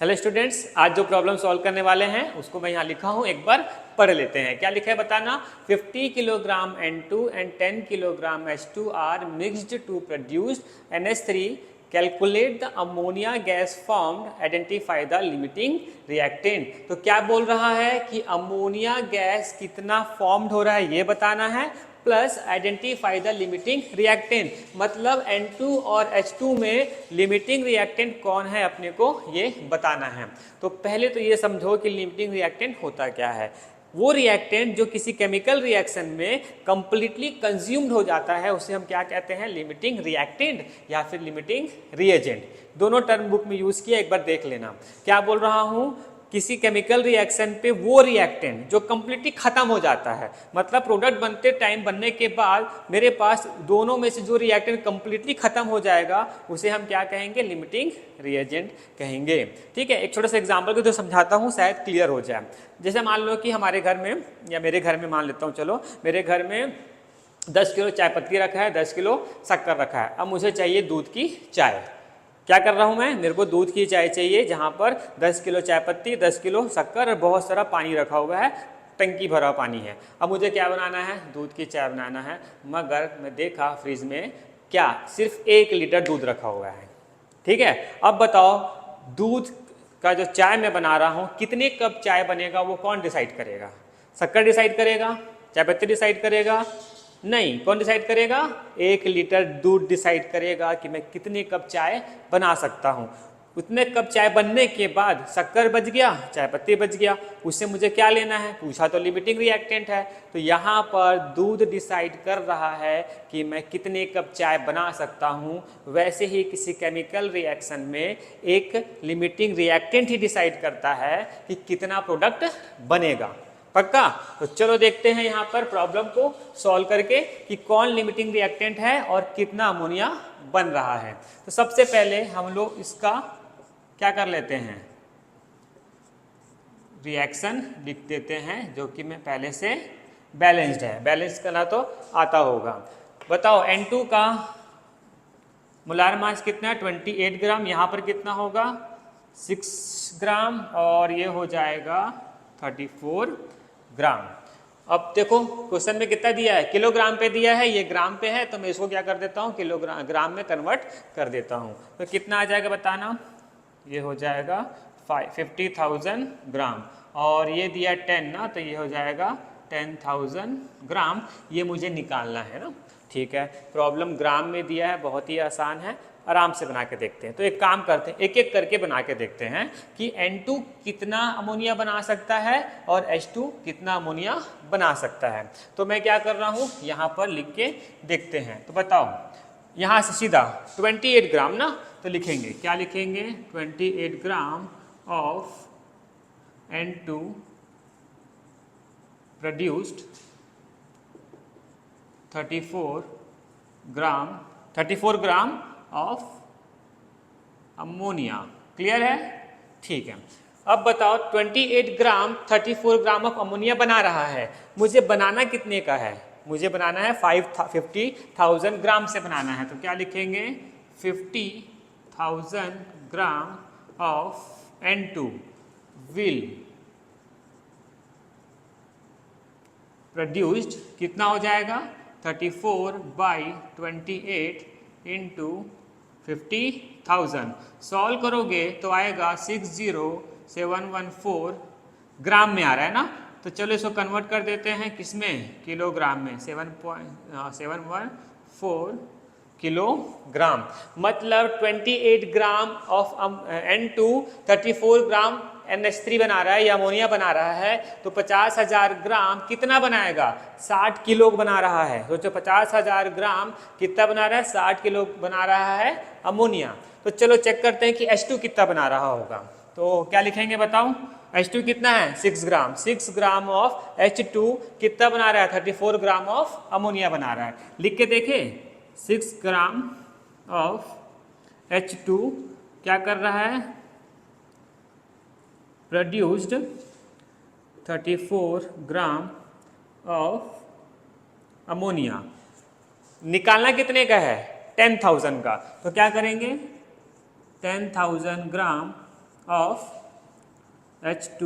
Hello students, आज जो problem solve करने वाले हैं उसको मैं यहाँ लिखा हूँ, एक बार पढ़ लेते हैं। क्या लिखा है बताना। 50 kilogram N2 and 10 kilogram H2 are mixed to produce NH3। Calculate the ammonia gas formed, identify the limiting reactant. तो क्या बोल रहा है कि अमोनिया गैस कितना फॉर्म्ड हो रहा है ये बताना है, plus identify the limiting reactant. मतलब N2 और H2 में लिमिटिंग रिएक्टेंट कौन है अपने को ये बताना है। तो पहले तो ये समझो कि लिमिटिंग रिएक्टेंट होता क्या है। वो रिएक्टेंट जो किसी केमिकल रिएक्शन में कंप्लीटली कंज्यूम्ड हो जाता है उसे हम क्या कहते हैं, लिमिटिंग रिएक्टेंट या फिर लिमिटिंग रिएजेंट। दोनों टर्म बुक में यूज किया, एक बार देख लेना। क्या बोल रहा हूं, किसी केमिकल रिएक्शन पे वो रिएक्टेंट जो कंप्लीटली खत्म हो जाता है, मतलब प्रोडक्ट बनते टाइम बनने के बाद मेरे पास दोनों में से जो रिएक्टेंट कंप्लीटली खत्म हो जाएगा उसे हम क्या कहेंगे, लिमिटिंग रिएजेंट कहेंगे। ठीक है, एक छोटा सा एग्जांपल को जो समझाता हूँ शायद क्लियर हो जाए। जैसे मान लो कि हमारे घर में या मेरे घर में मान लेता हूँ, चलो मेरे घर में 10 किलो चाय पत्ती रखा है, 10 किलो शक्कर रखा है। अब मुझे चाहिए दूध की चाय। क्या कर रहा हूँ मैं, मेरे को दूध की चाय चाहिए जहाँ पर 10 किलो चाय पत्ती, 10 किलो शक्कर और बहुत सारा पानी रखा हुआ है, टंकी भरा पानी है। अब मुझे क्या बनाना है, दूध की चाय बनाना है। मगर मैं देखा फ्रिज में क्या सिर्फ 1 लीटर दूध रखा हुआ है। ठीक है, अब बताओ दूध का जो चाय मैं बना रहा हूँ कितने कप चाय बनेगा वो कौन डिसाइड करेगा? शक्कर डिसाइड करेगा? चाय पत्ती डिसाइड करेगा? नहीं, कौन डिसाइड करेगा? 1 लीटर दूध डिसाइड करेगा कि मैं कितने कप चाय बना सकता हूँ। उतने कप चाय बनने के बाद शक्कर बच गया, चाय पत्ती बच गया, उससे मुझे क्या लेना है, पूछा तो लिमिटिंग रिएक्टेंट है। तो यहाँ पर दूध डिसाइड कर रहा है कि मैं कितने कप चाय बना सकता हूँ। वैसे ही किसी केमिकल रिएक्शन में एक लिमिटिंग रिएक्टेंट ही डिसाइड करता है कि कितना प्रोडक्ट बनेगा। पक्का? तो चलो देखते हैं यहाँ पर प्रॉब्लम को सॉल्व करके कि कौन लिमिटिंग रिएक्टेंट है और कितना अमोनिया बन रहा है। तो सबसे पहले हम लोग इसका क्या कर लेते हैं, रिएक्शन लिख देते हैं जो कि मैं पहले से बैलेंस्ड है। बैलेंस करना तो आता होगा। बताओ N2 का मोलार मास कितना है, 28 ग्राम। यहाँ पर कितना होगा, 6 ग्राम, और ये हो जाएगा 34 ग्राम। अब देखो क्वेश्चन में कितना दिया है, किलोग्राम पे दिया है, ये ग्राम पे है, तो मैं इसको क्या कर देता हूँ, किलोग्राम ग्राम में कन्वर्ट कर देता हूँ। तो कितना आ जाएगा बताना, ये हो जाएगा 50,000 ग्राम, और ये दिया 10 ना, तो ये हो जाएगा 10,000 ग्राम। ये मुझे निकालना है ना। ठीक है, प्रॉब्लम ग्राम में दिया है, बहुत ही आसान है, आराम से बना के देखते हैं। तो एक काम करते हैं, एक एक करके बना के देखते हैं कि N2 कितना अमोनिया बना सकता है और H2 कितना अमोनिया बना सकता है। तो मैं क्या कर रहा हूँ, यहाँ पर लिख के देखते हैं। तो बताओ, यहाँ से सीधा 28 ग्राम ना, तो लिखेंगे, क्या लिखेंगे, 28 gram of N2 produced 34 gram of ammonia. Clear है? ठीक है। अब बताओ 28 ग्राम 34 ग्राम ऑफ अमोनिया बना रहा है, मुझे बनाना कितने का है, मुझे बनाना है 50,000 ग्राम से बनाना है। तो क्या लिखेंगे, 50,000 gram of N2 will produced, कितना हो जाएगा, 34/28 इंटू 50,000। सॉल्व करोगे तो आएगा 60,714 ग्राम में आ रहा है ना। तो चलो इसको कन्वर्ट कर देते हैं किसमें, किलोग्राम में। 7.714 किलोग्राम, मतलब 28 gram of N2 34 gram NH3 बना रहा है या अमोनिया बना रहा है। तो 50,000 ग्राम कितना बनाएगा, 60 किलो बना रहा है। सोचो 50,000 ग्राम कितना बना रहा है, 60 किलो बना रहा है अमोनिया। तो चलो चेक करते हैं कि H2 कितना बना रहा होगा। तो क्या लिखेंगे बताओ, H2 कितना है, 6 ग्राम। 6 ग्राम ऑफ H2 कितना बना रहा है, 34 ग्राम ऑफ अमोनिया बना रहा है। लिख के देखे, 6 ग्राम ऑफ H2 क्या कर रहा है, प्रोड्यूस्ड 34 ग्राम ऑफ अमोनिया। निकालना कितने का है, 10,000 का। तो क्या करेंगे, 10,000 gram of H2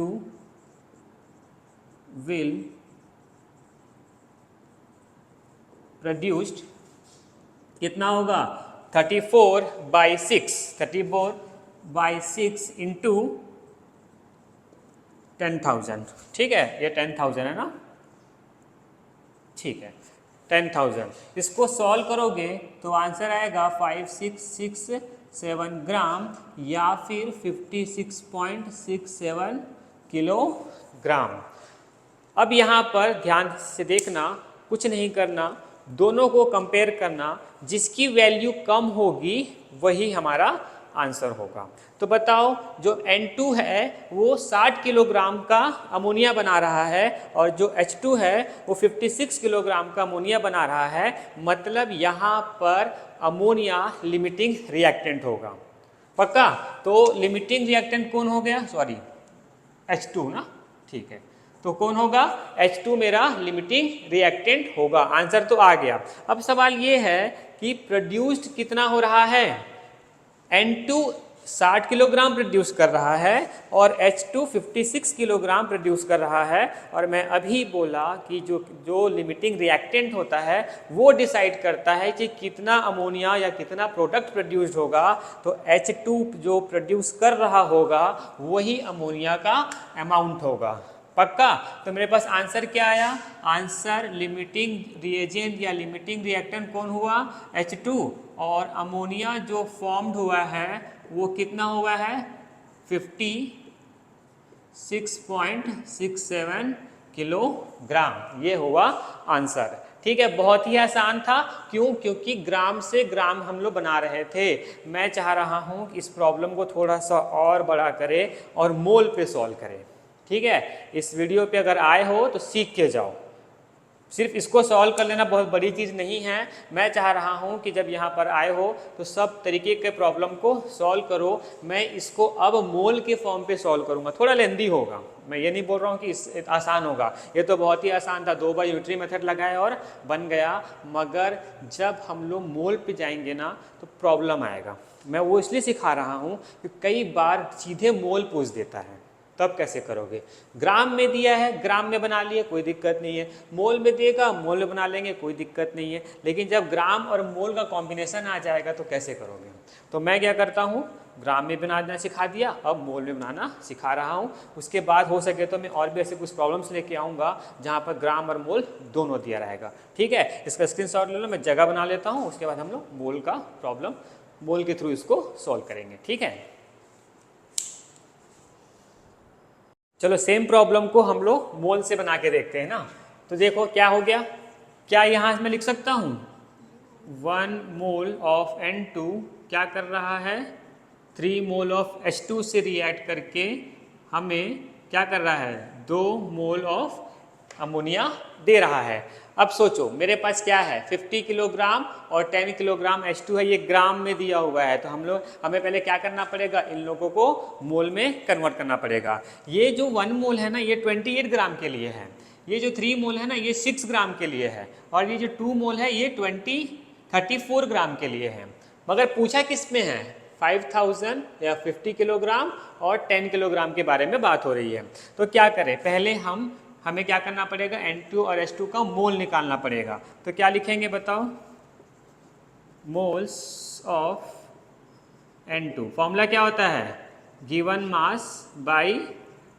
will produced कितना होगा 34/6 इंटू 10,000। ठीक है, ये 10,000 है ना, ठीक है 10,000। इसको सॉल्व करोगे तो आंसर आएगा 5667 ग्राम या फिर 56.67 किलोग्राम। अब यहाँ पर ध्यान से देखना, कुछ नहीं करना, दोनों को कंपेयर करना, जिसकी वैल्यू कम होगी वही हमारा आंसर होगा। तो बताओ जो N2 है वो 60 किलोग्राम का अमोनिया बना रहा है और जो H2 है वो 56 किलोग्राम का अमोनिया बना रहा है, मतलब यहाँ पर अमोनिया लिमिटिंग रिएक्टेंट होगा। पक्का? तो लिमिटिंग रिएक्टेंट कौन हो गया? सॉरी H2 ना, ठीक है। तो कौन होगा? H2 मेरा लिमिटिंग रिएक्टेंट होगा। आंसर तो आ गया। अब सवाल ये है कि प्रोड्यूस्ड कितना हो रहा है? N2 60 किलोग्राम प्रोड्यूस कर रहा है और H2 56 किलोग्राम प्रोड्यूस कर रहा है। और मैं अभी बोला कि जो लिमिटिंग रिएक्टेंट होता है वो डिसाइड करता है कि कितना अमोनिया या कितना प्रोडक्ट प्रोड्यूस्ड होगा। तो H2 जो प्रोड्यूस कर रहा होगा वही अमोनिया का अमाउंट होगा। पक्का? तो मेरे पास आंसर क्या आया? आंसर लिमिटिंग रिएजेंट या लिमिटिंग रिएक्टेंट कौन हुआ? H2। और अमोनिया जो फॉर्म्ड हुआ है वो कितना हुआ है? 56.67 किलोग्राम। ये हुआ आंसर। ठीक है, बहुत ही आसान था। क्यों? क्योंकि ग्राम से ग्राम हम लोग बना रहे थे। मैं चाह रहा हूं कि इस प्रॉब्लम को थोड़ा सा और बड़ा करें और मोल पे सॉल्व करें। ठीक है, इस वीडियो पे अगर आए हो तो सीख के जाओ। सिर्फ इसको सॉल्व कर लेना बहुत बड़ी चीज़ नहीं है। मैं चाह रहा हूं कि जब यहाँ पर आए हो तो सब तरीके के प्रॉब्लम को सॉल्व करो। मैं इसको अब मोल के फॉर्म पे सॉल्व करूँगा। थोड़ा लेंदी होगा, मैं ये नहीं बोल रहा हूँ कि आसान होगा। ये तो बहुत ही आसान था, 2 बार यूनिटरी मेथड लगाया और बन गया। मगर जब हम लोग मोल पे जाएंगे ना तो प्रॉब्लम आएगा। मैं वो इसलिए सिखा रहा हूँ कि कई बार सीधे मोल पूछ देता है, तब कैसे करोगे? ग्राम में दिया है, ग्राम में बना लिए, कोई दिक्कत नहीं है। मोल में देगा, मोल में बना लेंगे, कोई दिक्कत नहीं है। लेकिन जब ग्राम और मोल का कॉम्बिनेशन आ जाएगा तो कैसे करोगे? तो मैं क्या करता हूँ, ग्राम में बनाना सिखा दिया, अब मोल में बनाना सिखा रहा हूँ। उसके बाद हो सके तो मैं और भी ऐसे कुछ प्रॉब्लम्स लेके आऊँगा जहाँ पर ग्राम और मोल दोनों दिया रहेगा। ठीक है, इसका स्क्रीनशॉट ले लो, मैं जगह बना लेता हूँ। उसके बाद हम लोग मोल का प्रॉब्लम मोल के थ्रू इसको सॉल्व करेंगे। ठीक है, चलो सेम प्रॉब्लम को हम लोग मोल से बना के देखते हैं ना। तो देखो क्या हो गया, क्या यहाँ मैं लिख सकता हूँ 1 मोल ऑफ N2 क्या कर रहा है, 3 मोल ऑफ H2 से रिएक्ट करके हमें क्या कर रहा है, 2 मोल ऑफ अमोनिया दे रहा है। अब सोचो मेरे पास क्या है, 50 किलोग्राम और 10 किलोग्राम H2 है, ये ग्राम में दिया हुआ है। तो हमें पहले क्या करना पड़ेगा, इन लोगों को मोल में कन्वर्ट करना पड़ेगा। ये जो 1 मोल है ना ये 28 ग्राम के लिए है, ये जो 3 मोल है ना ये 6 ग्राम के लिए है, और ये जो 2 मोल है ये 34 ग्राम के लिए है। मगर पूछा किस में है, 5000 या 50 किलोग्राम और 10 किलोग्राम के बारे में बात हो रही है। तो क्या करें, पहले हमें क्या करना पड़ेगा, N2 और H2 का मोल निकालना पड़ेगा। तो क्या लिखेंगे बताओ, मोल्स ऑफ N2, फॉर्मूला क्या होता है, given mass by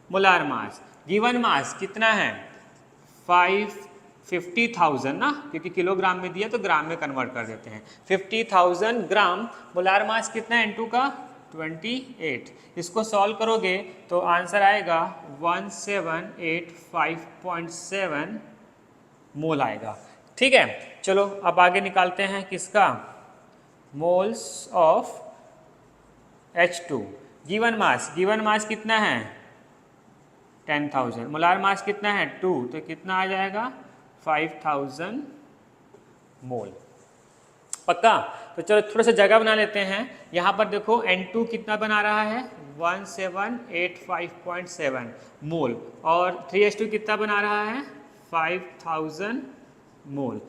molar mass. Given mass कितना है 50,000 ना, क्योंकि किलोग्राम में दिया तो ग्राम में कन्वर्ट कर देते हैं। 50,000 ग्राम। मोलार मास कितना है N2 का 28। इसको सॉल्व करोगे तो आंसर आएगा 1785.7 मोल आएगा। ठीक है, चलो अब आगे निकालते हैं किसका, moles of H2। Given mass कितना है 10,000, मोलार मास कितना है 2, तो कितना आ जाएगा 5000 मोल। पक्का? तो चलो थोड़ा सा जगह बना लेते हैं। यहाँ पर देखो N2 कितना बना रहा है 1785.7 मोल, और 3H2 कितना बना रहा है 5000 मोल।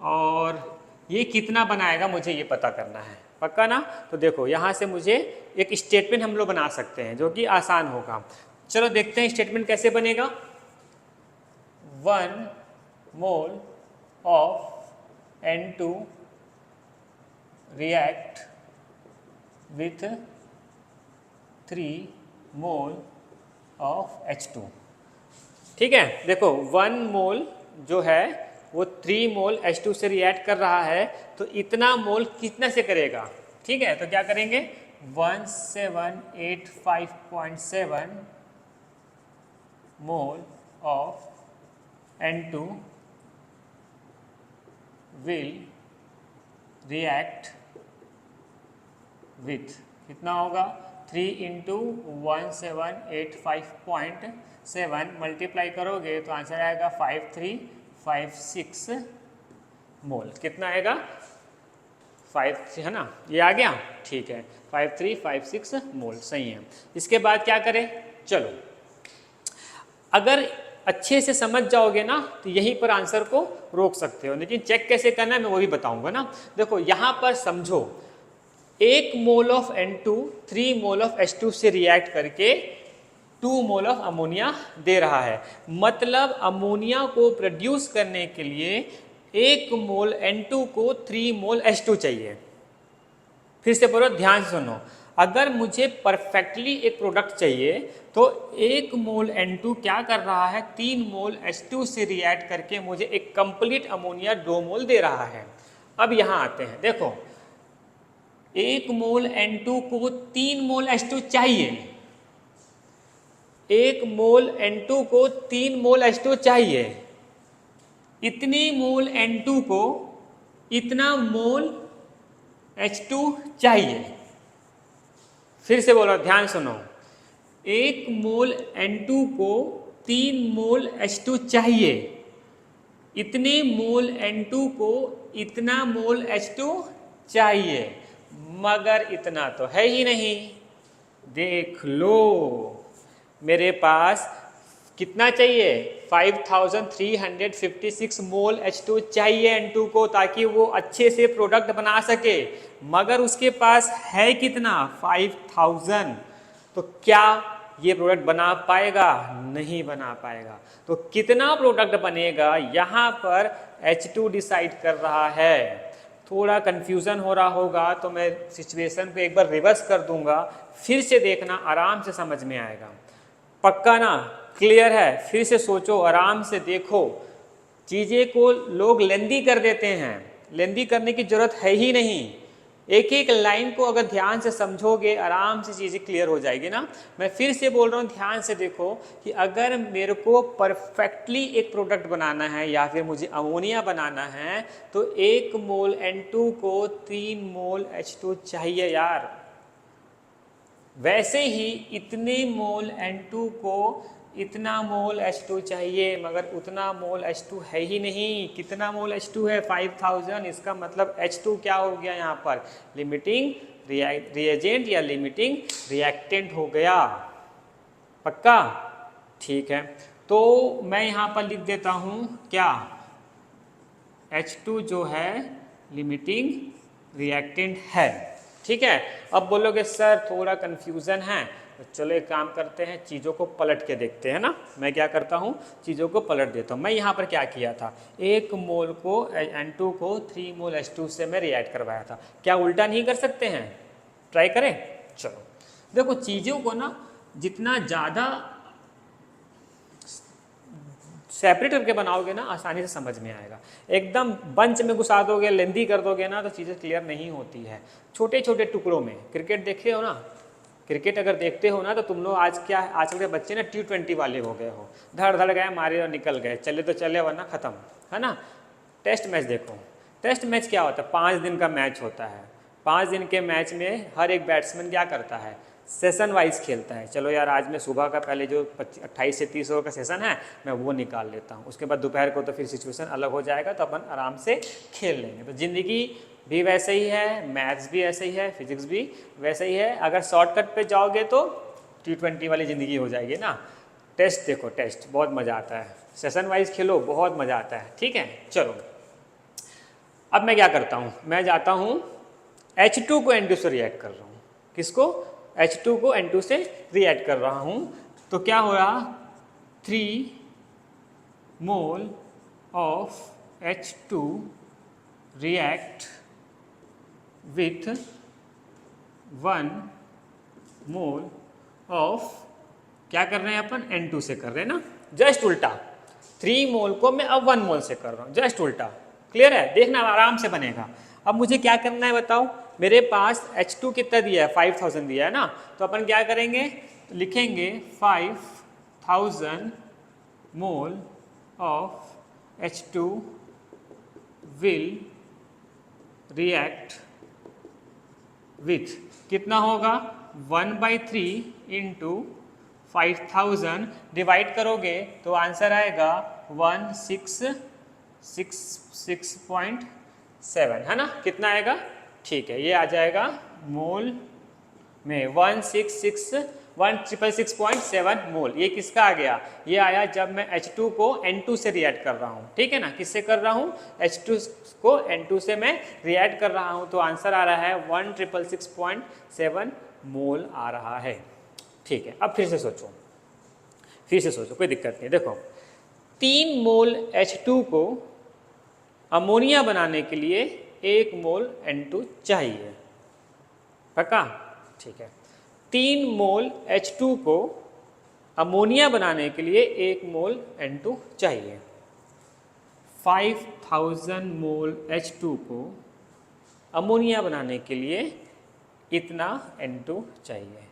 और ये कितना बनाएगा मुझे ये पता करना है। पक्का ना? तो देखो यहाँ से मुझे एक स्टेटमेंट हम लोग बना सकते हैं जो कि आसान होगा। चलो देखते हैं स्टेटमेंट कैसे बनेगा। 1 mole of N2 react with 3 mole of H2। ठीक है, देखो 1 मोल जो है वो 3 मोल H2 से रिएक्ट कर रहा है, तो इतना मोल कितना से करेगा? ठीक है, तो क्या करेंगे, 1785.7 mole of N2 will react with कितना होगा, 3 इंटू 1785.7 मल्टीप्लाई करोगे तो आंसर आएगा 5356 मोल। कितना आएगा, 53 है ना, ये आ गया, ठीक है, 5356 मोल, सही है। इसके बाद क्या करें, चलो अगर अच्छे से समझ जाओगे ना तो यहीं पर आंसर को रोक सकते हो, लेकिन चेक कैसे करना है मैं वो भी बताऊंगा ना। देखो यहाँ पर समझो, 1 mole of N2 3 mole of H2 से रिएक्ट करके 2 मोल ऑफ अमोनिया दे रहा है, मतलब अमोनिया को प्रोड्यूस करने के लिए 1 मोल N2 को 3 मोल H2 चाहिए। फिर से बोलो, ध्यान से सुनो, अगर मुझे परफेक्टली एक प्रोडक्ट चाहिए तो 1 मोल N2 क्या कर रहा है, 3 मोल H2 से रिएक्ट करके मुझे एक कंप्लीट अमोनिया 2 मोल दे रहा है। अब यहाँ आते हैं, देखो 1 मोल N2 को 3 मोल H2 चाहिए, 1 मोल N2 को 3 मोल H2 चाहिए, इतने मोल N2 को इतना मोल H2 चाहिए। फिर से बोलो, ध्यान सुनो, 1 मोल N2 को 3 मोल H2 चाहिए, इतने मोल N2 को इतना मोल H2 चाहिए, मगर इतना तो है ही नहीं। देख लो, मेरे पास कितना चाहिए, 5356 मोल H2 चाहिए N2 को, ताकि वो अच्छे से प्रोडक्ट बना सके, मगर उसके पास है कितना, 5000। तो क्या ये प्रोडक्ट बना पाएगा? नहीं बना पाएगा। तो कितना प्रोडक्ट बनेगा यहाँ पर H2 डिसाइड कर रहा है। थोड़ा कंफ्यूजन हो रहा होगा तो मैं सिचुएशन को एक बार रिवर्स कर दूंगा, फिर से देखना, आराम से समझ में आएगा। पक्का ना, क्लियर है? फिर से सोचो, आराम से देखो, चीज़ें को लोग लेंदी कर देते हैं, लेंदी करने की जरूरत है ही नहीं। एक एक लाइन को अगर ध्यान से समझोगे, आराम से चीज़ें क्लियर हो जाएगी ना। मैं फिर से बोल रहा हूँ, ध्यान से देखो कि अगर मेरे को परफेक्टली एक प्रोडक्ट बनाना है या फिर मुझे अमोनिया बनाना है तो 1 मोल N2 को 3 मोल H2 चाहिए यार। वैसे ही इतने मोल N2 को इतना मोल H2 चाहिए, मगर उतना मोल H2 है ही नहीं। कितना मोल H2 है, 5000। इसका मतलब H2 क्या हो गया यहाँ पर, लिमिटिंग रिएजेंट या लिमिटिंग रिएक्टेंट हो गया। पक्का? ठीक है, तो मैं यहाँ पर लिख देता हूँ क्या, H2 जो है लिमिटिंग रिएक्टेंट है। ठीक है, अब बोलोगे सर थोड़ा कंफ्यूजन है, तो चलो एक काम करते हैं, चीज़ों को पलट के देखते हैं ना। मैं क्या करता हूँ, चीज़ों को पलट देता हूँ। मैं यहाँ पर क्या किया था, 1 मोल को N2 को 3 मोल H2 से मैं रिएक्ट करवाया था। क्या उल्टा नहीं कर सकते हैं? ट्राई करें। चलो देखो, चीज़ों को ना जितना ज़्यादा सेपरेट करके बनाओगे ना, आसानी से समझ में आएगा। एकदम बंच में घुसा दोगे, लेंदी कर दोगे ना, तो चीज़ें क्लियर नहीं होती है। छोटे छोटे टुकड़ों में, क्रिकेट देखे हो ना, क्रिकेट अगर देखते हो ना तो तुम लोग आजकल के बच्चे ना T20 वाले हो गए हो, धड़ धड़ गए, मारे और निकल गए, चले तो चले वरना ख़त्म, है ना। टेस्ट मैच देखो, टेस्ट मैच क्या होता है, 5 दिन का मैच होता है। 5 दिन के मैच में हर एक बैट्समैन क्या करता है, सेशन वाइज खेलता है। चलो यार, आज मैं सुबह का पहले जो 28 से 30 ओवर का सेशन है मैं वो निकाल लेता हूँ, उसके बाद दोपहर को तो फिर सिचुएशन अलग हो जाएगा, तो अपन आराम से खेल लेंगे। तो ज़िंदगी भी वैसे ही है, मैथ्स भी ऐसे ही है, फिजिक्स भी वैसे ही है। अगर शॉर्टकट पे जाओगे तो T20 वाली ज़िंदगी हो जाएगी ना। टेस्ट देखो, टेस्ट बहुत मज़ा आता है, सेशन वाइज खेलो, बहुत मज़ा आता है। ठीक है, चलो अब मैं क्या करता हूँ, मैं जाता हूँ H2 को N2 से रिएक्ट कर रहा हूँ। किसको? H2 को N2 से रिएक्ट कर रहा हूँ। तो क्या हो रहा? 3 mole of H2 react with 1 mole of, क्या कर रहे हैं अपन? N2 से कर रहे हैं ना, जस्ट उल्टा। 3 मोल को मैं अब 1 मोल से कर रहा हूँ, जस्ट उल्टा। क्लियर है? देखना आराम से बनेगा। अब मुझे क्या करना है बताओ? मेरे पास H2 कितना दिया है? 5000 दिया है ना। तो अपन क्या करेंगे? लिखेंगे 5000 mole of H2 will react with, कितना होगा? 1/3 इंटू 5000 डिवाइड करोगे तो आंसर आएगा 1666.7, है ना? कितना आएगा? ठीक है, ये आ जाएगा मोल में 166.7 मोल। ये किसका आ गया? ये आया जब मैं H2 को N2 से रिएक्ट कर रहा हूँ। ठीक है ना? किससे कर रहा हूँ? H2 को N2 से मैं रिएक्ट कर रहा हूँ। तो आंसर आ रहा है 166.7 मोल आ रहा है। ठीक है, अब फिर से सोचो, कोई दिक्कत नहीं। देखो 3 मोल H2 को अमोनिया बनाने के लिए 1 मोल N2 चाहिए। पक्का? ठीक है, 3 मोल H2 को अमोनिया बनाने के लिए 1 मोल N2 चाहिए। 5000 मोल H2 को अमोनिया बनाने के लिए इतना N2 चाहिए।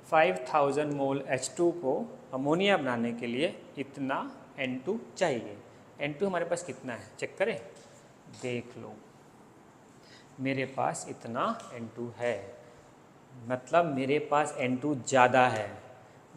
5000 मोल H2 को अमोनिया बनाने के लिए इतना N2 चाहिए। N2 हमारे पास कितना है? चेक करें, देख लो। मेरे पास इतना N2 है, मतलब मेरे पास N2 ज़्यादा है।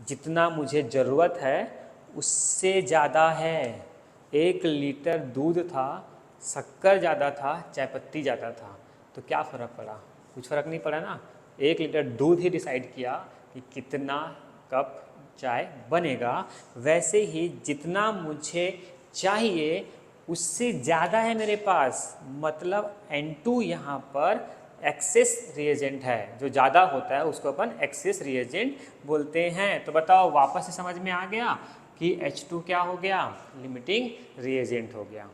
जितना मुझे ज़रूरत है उससे ज़्यादा है। 1 लीटर दूध था, शक्कर ज़्यादा था, चाय पत्ती ज़्यादा था, तो क्या फ़र्क पड़ा? कुछ फ़र्क नहीं पड़ा ना। 1 लीटर दूध ही डिसाइड किया कि कितना कप चाय बनेगा। वैसे ही जितना मुझे चाहिए उससे ज़्यादा है मेरे पास, मतलब N2 यहाँ पर एक्सेस रिएजेंट है। जो ज़्यादा होता है उसको अपन एक्सेस रिएजेंट बोलते हैं। तो बताओ, वापस से समझ में आ गया कि H2 क्या हो गया? लिमिटिंग रिएजेंट हो गया।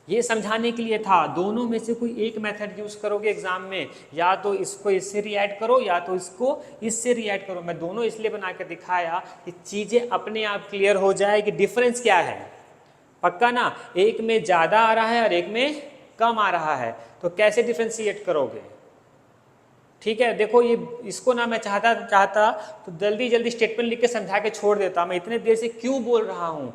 ये समझाने के लिए था। दोनों में से कोई एक मेथड यूज़ करोगे एग्जाम में, या तो इसको इससे रिएक्ट करो या तो इसको इससे रिएक्ट करो। मैं दोनों इसलिए बना कर दिखाया कि चीज़ें अपने आप क्लियर हो जाए कि डिफरेंस क्या है। पक्का ना? एक में ज़्यादा आ रहा है और एक में कम आ रहा है, तो कैसे डिफ्रेंशिएट करोगे? ठीक है, देखो ये इसको ना मैं चाहता तो जल्दी स्टेटमेंट लिख के समझा के छोड़ देता। मैं इतने देर से क्यों बोल रहा हूँ?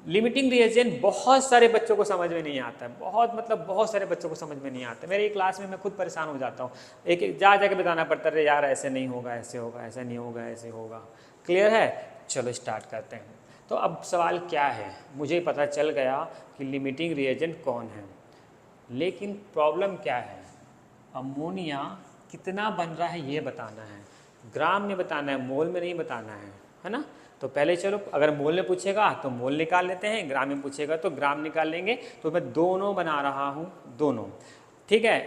लिमिटिंग रिएजेंट बहुत सारे बच्चों को समझ में नहीं आता है, बहुत सारे बच्चों को समझ में नहीं आता है। मेरी क्लास में मैं खुद परेशान हो जाता हूँ, एक जाके बताना पड़ता है, यार ऐसे नहीं होगा, ऐसे होगा, ऐसा नहीं होगा, ऐसे होगा। क्लियर है? चलो स्टार्ट करते हैं। तो अब सवाल क्या है? मुझे पता चल गया कि लिमिटिंग रिएजेंट कौन है, लेकिन प्रॉब्लम क्या है? अमोनिया कितना बन रहा है ये बताना है, ग्राम में बताना है, मोल में नहीं बताना है ना? तो पहले चलो, अगर मोल में पूछेगा तो मोल निकाल लेते हैं, ग्राम में पूछेगा तो ग्राम निकाल लेंगे। तो मैं दोनों बना रहा हूँ, दोनों। ठीक है,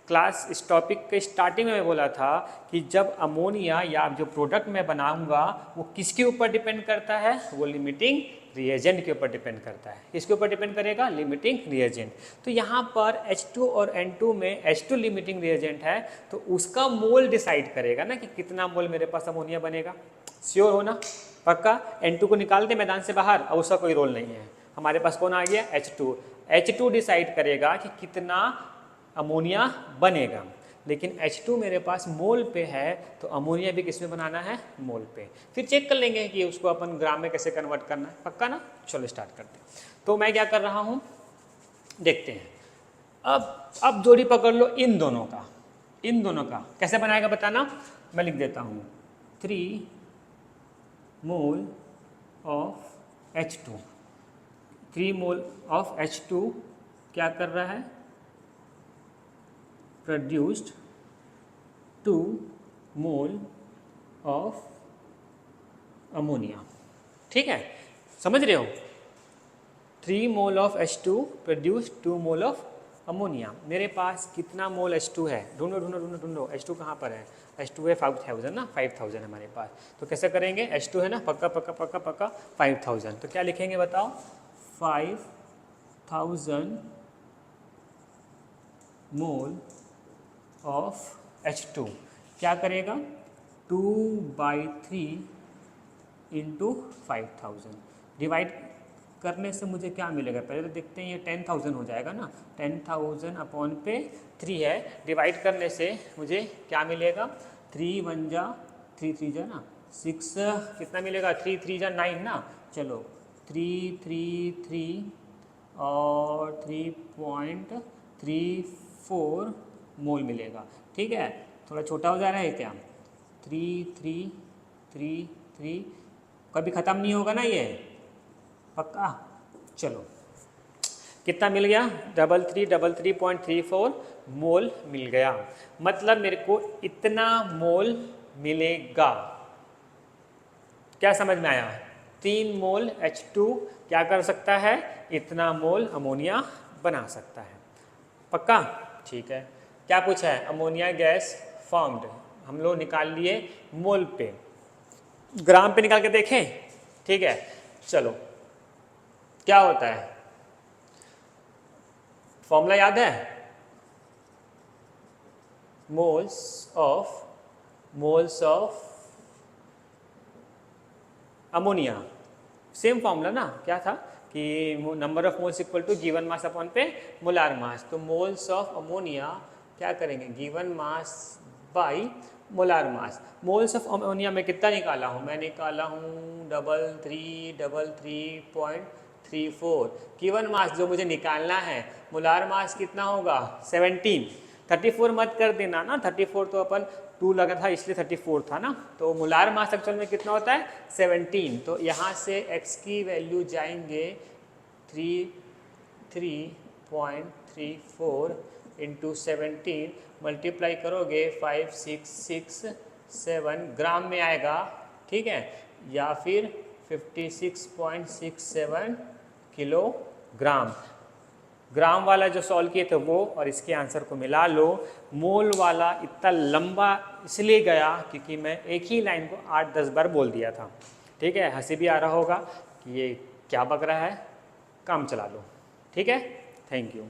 क्लास इस टॉपिक के स्टार्टिंग में मैं बोला था कि जब अमोनिया या जो प्रोडक्ट मैं बनाऊंगा वो किसके ऊपर डिपेंड करता है? वो लिमिटिंग रिएजेंट के ऊपर डिपेंड करता है। किसके ऊपर डिपेंड करेगा? Limiting reagent. तो यहाँ पर H2 और N2 में H2 लिमिटिंग रिएजेंट है, तो उसका मोल डिसाइड करेगा ना कि कितना मोल मेरे पास अमोनिया बनेगा। श्योर हो ना? पक्का? N2 को निकाल दे मैदान से बाहर, अब उसका कोई रोल नहीं है। हमारे पास कौन आ गया? H2। H2 डिसाइड करेगा कि कितना अमोनिया बनेगा, लेकिन H2 मेरे पास मोल पे है, तो अमोनिया भी किस में बनाना है? मोल पे। फिर चेक कर लेंगे कि उसको अपन ग्राम में कैसे कन्वर्ट करना है। पक्का ना? चलो स्टार्ट करते हैं। तो मैं क्या कर रहा हूँ, देखते हैं। अब जोड़ी पकड़ लो इन दोनों का कैसे बनाएगा बताना। मैं लिख देता हूँ 3 mole of H2। 3 mole of H2 क्या कर रहा है? produced 2 mole of ammonia. ठीक है, समझ रहे हो? 3 mole of H2 produced 2 mole of ammonia, मेरे पास कितना मोल H2 है, ढूंढो ढूंढो ढूंढो ढूंढो, H2 कहाँ पर है, H2 है 5000 ना, 5000 हमारे पास। तो कैसे करेंगे, H2 है ना, पक्का पक्का पक्का पक्का 5000, तो क्या लिखेंगे बताओ, 5000 मोल ऑफ H2 क्या करेगा, 2/3 इंटू 5000 डिवाइड करने से मुझे क्या मिलेगा, पहले तो देखते हैं, ये 10,000 हो जाएगा ना, 10,000 अपॉन पे 3 है, डिवाइड करने से मुझे क्या मिलेगा, 3 1 जा 3 3 जा ना 6, कितना मिलेगा, 3 3 जा 9 ना, चलो 3 3 3 और 3.34 मोल मिलेगा। ठीक है, थोड़ा छोटा हो जा रहा है क्या, 3 3 3 3 कभी ख़त्म नहीं होगा ना ये, पक्का। चलो कितना मिल गया, 3333.34 मोल मिल गया, मतलब मेरे को इतना मोल मिलेगा। क्या समझ में आया, 3 मोल H2 क्या कर सकता है, इतना मोल अमोनिया बना सकता है, पक्का। ठीक है, क्या पूछा है, अमोनिया गैस फॉर्म्ड, हम लोग निकाल लिए मोल पे, ग्राम पे निकाल के देखें। ठीक है, चलो क्या होता है, फॉर्मूला याद है, moles of ammonia, same formula ना, क्या था कि number of moles equal to given mass upon पे मोलार मास, तो मोल्स ऑफ अमोनिया क्या करेंगे, given mass by molar mass. Moles of ammonia में कितना निकाला हूँ, मैं निकाला हूँ 3333.34, गिवन मास जो मुझे निकालना है, मोलार मास कितना होगा 17, 34 मत कर देना ना, 34 तो अपन 2 लगा था इसलिए 34 था ना, तो मोलार मास एक्चुअल में कितना होता है 17, तो यहाँ से x की वैल्यू जाएंगे 3.34 इंटू 17, मल्टीप्लाई करोगे 5667 ग्राम में आएगा। ठीक है, या फिर 56.67 किलोग्राम। ग्राम वाला जो सॉल्व किए थे वो और इसके आंसर को मिला लो। मोल वाला इतना लंबा इसलिए गया क्योंकि मैं एक ही लाइन को 8-10 बार बोल दिया था। ठीक है, हंसी भी आ रहा होगा कि ये क्या बक रहा है, काम चला लो। ठीक है, थैंक यू।